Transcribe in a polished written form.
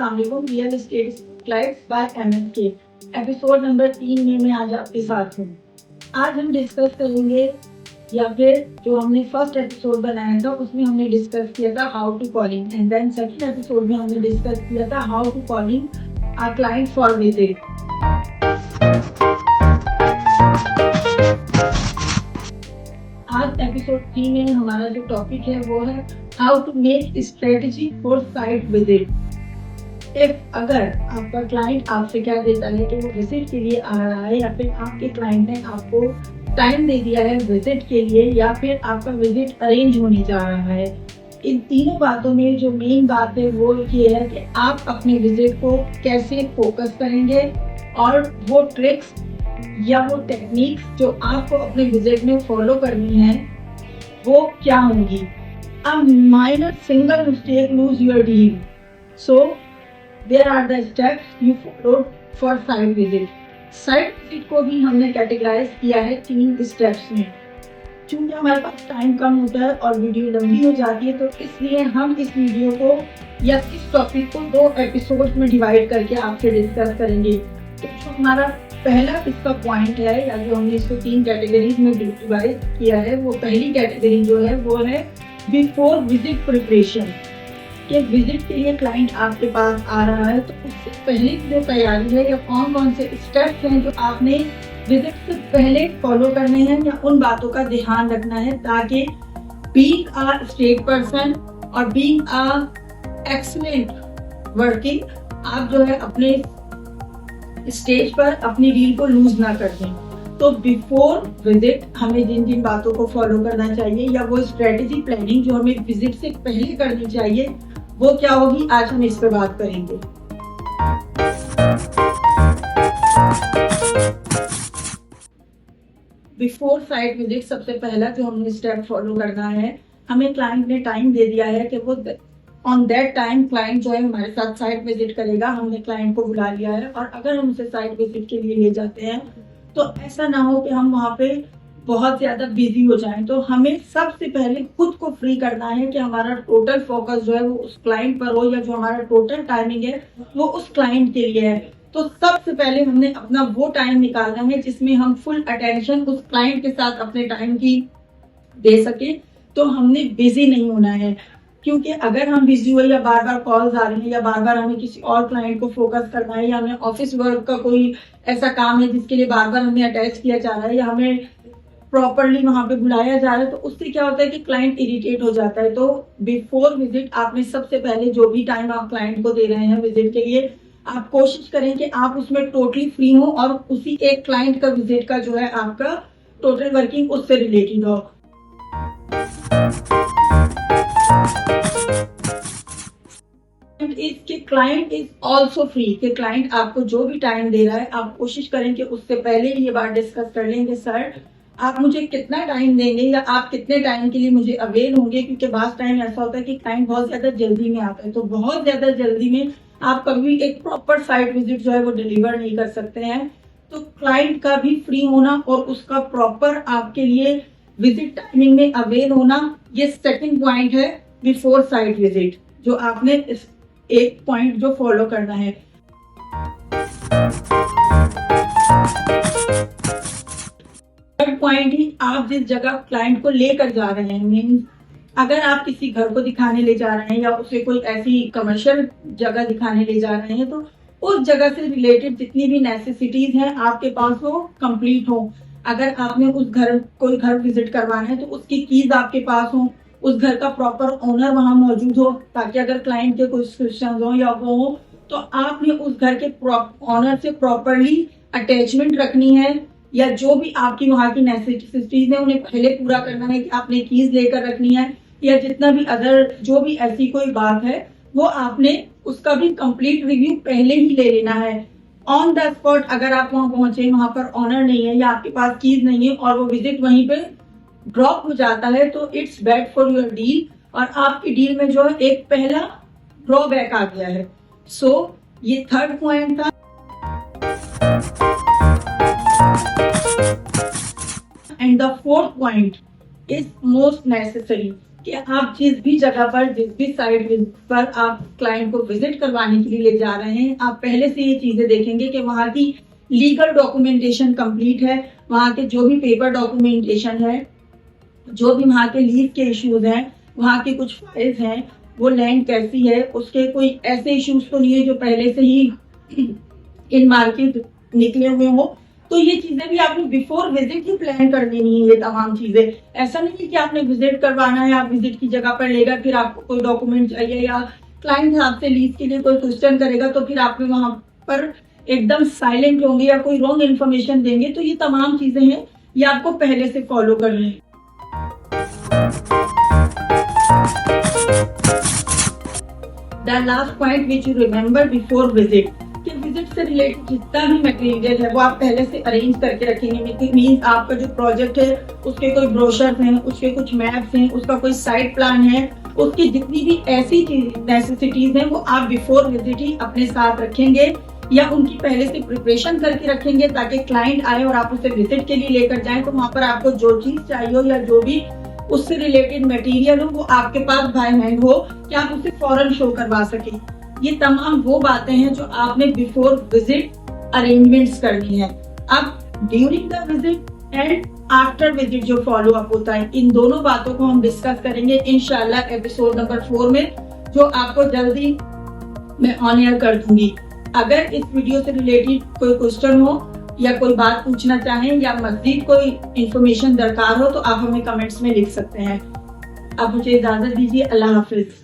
अस्सलाम वालेकुम। Real estate clients by MSK episode number 3 में मैं आज आपके साथ हूँ। आज हम डिस्कस करेंगे या फिर जो हमने फर्स्ट एपिसोड बनाया था उसमें हमने डिस्कस किया था how to calling and then second episode में हमने डिस्कस किया था how to calling our client for visit. आज एपिसोड 3 में हमारा जो टॉपिक है वो है how to make strategy for site visit. अगर आपका क्लाइंट आपसे क्या देता है कि वो विजिट के लिए आ रहा है या फिर आपके क्लाइंट ने आपको टाइम दे दिया है विजिट के लिए या फिर आपका विजिट अरेंज होने जा रहा है, इन तीनों बातों में जो मेन बात है वो ये है कि आप अपने विजिट को कैसे फोकस करेंगे और वो ट्रिक्स या वो टेक्निक्स जो आपको अपने विजिट में फॉलो करनी है वो क्या होंगी। A minor single mistake lose your deal. So there are the steps you follow for site visit. Site visit को भी हमने कैटेगराइज किया है 3 स्टेप्स में। चूंकि हमारे पास टाइम कम होता है और वीडियो लंबी हो जाती है तो इसलिए हम इस वीडियो को या इस टॉपिक को 2 एपिसोड में डिवाइड करके आपसे डिस्कस करेंगे। तो जो हमारा पहला इसका पॉइंट है या जो हमने इसको 3 कैटेगरीज में डिवाइड किया है, वो पहली कैटेगरी जो है वो है बिफोर विजिट प्रिपरेशन। कि विजिट के लिए क्लाइंट आपके पास आ रहा है तो उससे पहले की जो तैयारी है या कौन कौन से स्टेप्स हैं जो आपने विजिट से पहले फॉलो करने हैं या उन बातों का ध्यान रखना है ताकि बीइंग अ स्टेट पर्सन और बीइंग अ एक्सीलेंट वर्किंग आप जो है अपने स्टेज पर अपनी डील को लूज ना कर दें। तो बिफोर विजिट हमें जिन जिन बातों को फॉलो करना चाहिए या वो स्ट्रेटेजी प्लानिंग जो हमें विजिट से पहले करनी चाहिए वो क्या होगी, आज हम इस पर बात करेंगे। बिफोर साइट विजिट सबसे पहला जो हमने स्टेप फॉलो करना है, हमें क्लाइंट ने टाइम दे दिया है कि वो ऑन दैट टाइम क्लाइंट जो है हमारे साथ साइट विजिट करेगा। हमने क्लाइंट को बुला लिया है और अगर हम उसे साइट विजिट के लिए ले जाते हैं तो ऐसा ना हो कि हम वहाँ पे बहुत ज्यादा बिजी हो जाएं। तो हमें सबसे पहले खुद को फ्री करना है कि हमारा टोटल फोकस जो है वो उस क्लाइंट पर हो या जो हमारा टोटल टाइमिंग है वो उस क्लाइंट के लिए है। तो सबसे पहले हमने अपना वो टाइम निकालना है जिसमें हम फुल अटेंशन उस क्लाइंट के साथ अपने टाइम की दे सके। तो हमने बिजी नहीं होना है, क्योंकि अगर हम बिजी हुए या बार बार कॉल्स आ रही हैं या बार बार हमें किसी और क्लाइंट को फोकस करना है या हमें ऑफिस वर्क का कोई ऐसा काम है जिसके लिए बार बार हमें अटैच किया जा रहा है या हमें प्रॉपरली वहां पे बुलाया जा रहा है, तो उससे क्या होता है कि क्लाइंट इरिटेट हो जाता है। तो बिफोर विजिट आपने सबसे पहले जो भी टाइम आप क्लाइंट को दे रहे हैं विजिट के लिए, आप कोशिश करें कि आप उसमें टोटली फ्री हो और उसी एक क्लाइंट का विजिट का जो है आपका टोटल वर्किंग उससे रिलेटेड हो। क्लाइंट इज ऑल्सो फ्री कि क्लाइंट आपको जो भी टाइम दे रहा है आप कोशिश करें कि उससे पहले ये बात डिस्कस कर लेंगे, सर आप मुझे कितना टाइम देंगे या आप कितने टाइम के लिए मुझे अवेल होंगे। क्योंकि बात टाइम ऐसा होता है कि क्लाइंट बहुत ज्यादा जल्दी में आता है, तो बहुत ज्यादा जल्दी में आप कभी एक प्रॉपर साइट विजिट जो है वो डिलीवर नहीं कर सकते हैं। तो क्लाइंट का भी फ्री होना और उसका प्रॉपर आपके लिए विजिट टाइमिंग में अवेल होना, ये सेकंड पॉइंट है बिफोर साइट विजिट जो आपने एक पॉइंट जो फॉलो करना है। थर्ड पॉइंट ही आप जिस जगह क्लाइंट को लेकर जा रहे हैं, मीन्स अगर आप किसी घर को दिखाने ले जा रहे हैं या उसे कोई ऐसी कमर्शियल जगह दिखाने ले जा रहे हैं तो उस जगह से रिलेटेड जितनी भी नेसेसिटीज हैं आपके पास वो कंप्लीट हो। अगर आपने उस घर कोई घर विजिट करवाना है तो उसकी कीज आपके पास हो, उस घर का प्रॉपर ओनर वहां मौजूद हो, ताकि अगर क्लाइंट के कुछ क्वेश्चन हो या वो हो तो आपने उस घर के ओनर से प्रॉपरली अटैचमेंट रखनी है या जो भी आपकी वहां की नेसेसिटीज है उन्हें पहले पूरा करना है कि आपने कीज लेकर रखनी है या जितना भी अदर जो भी ऐसी कोई बात है वो आपने उसका भी कंप्लीट रिव्यू पहले ही ले लेना है। ऑन द स्पॉट अगर आप वहां पहुंचे, वहां पर ओनर नहीं है या आपके पास कीज नहीं है और वो विजिट वहीं पे ड्रॉप हो जाता है तो it's bad for your deal और आपकी डील में जो है एक पहला ड्रॉबैक आ गया है। सो ये थर्ड पॉइंट था। And the fourth point is most necessary कि आप जिस भी जगह पर, जिस भी साइट पर आप क्लाइंट को विजिट करवाने के लिए ले जा रहे हैं, आप पहले से ये चीजें देखेंगे कि वहाँ की लीगल डॉक्यूमेंटेशन कंप्लीट है, वहाँ के जो भी पेपर डॉक्यूमेंटेशन है, जो भी वहाँ के लीज के इश्यूज हैं, वहाँ के कुछ फाइल्स हैं, वो लैंड कैसी है, उसके कोई ऐसे इश्यूज तो नहीं है जो पहले से ही इन मार्केट निकले हुए हो। तो ये चीजें भी आपने बिफोर विजिट ही प्लान कर लेनी है। ये तमाम चीजें, ऐसा नहीं है कि आपने विजिट करवाना है, आप विजिट की जगह पर लेगा, फिर आपको कोई डॉक्यूमेंट चाहिए या क्लाइंट आपसे लीज के लिए कोई क्वेश्चन करेगा तो फिर आप वहां पर एकदम साइलेंट होंगे या कोई रॉन्ग इन्फॉर्मेशन देंगे। तो ये तमाम चीजें हैं, ये आपको पहले से फॉलो करनी है। The last point which you remember before visit, कि विजिट से रिलेटेड जितना भी मटेरियल है वो आप पहले से अरेंज करके रखेंगे। मीन्स आपका जो प्रोजेक्ट है उसके कोई ब्रोशर्स हैं, उसके कुछ मैप्स हैं, उसका कोई साइट प्लान है, उसकी जितनी भी ऐसी नेसेसिटीज हैं वो आप बिफोर विजिट ही अपने साथ रखेंगे या उनकी पहले से प्रिपरेशन करके रखेंगे, ताकि क्लाइंट आए और आप उसे विजिट के लिए लेकर जाएं तो वहां पर आपको जो चीज चाहिए हो या जो भी उससे रिलेटेड मटेरियल हो वो आपके पास बाय हैंड हो कि आप उसे फौरन शो करवा सके। ये तमाम वो बातें हैं जो आपने बिफोर विजिट अरेंजमेंट्स करनी है। अब during the visit and after visit जो फॉलो अप होता है, इन दोनों बातों को हम डिस्कस करेंगे इंशाल्लाह एपिसोड नंबर 4 में, जो आपको जल्दी मैं ऑन एयर कर दूंगी। अगर इस वीडियो से रिलेटेड कोई क्वेश्चन हो या कोई बात पूछना चाहें या मजीद कोई इंफॉर्मेशन दरकार हो तो आप हमें कमेंट्स में लिख सकते हैं। अब मुझे इजाजत दीजिए। अल्लाह हाफिज।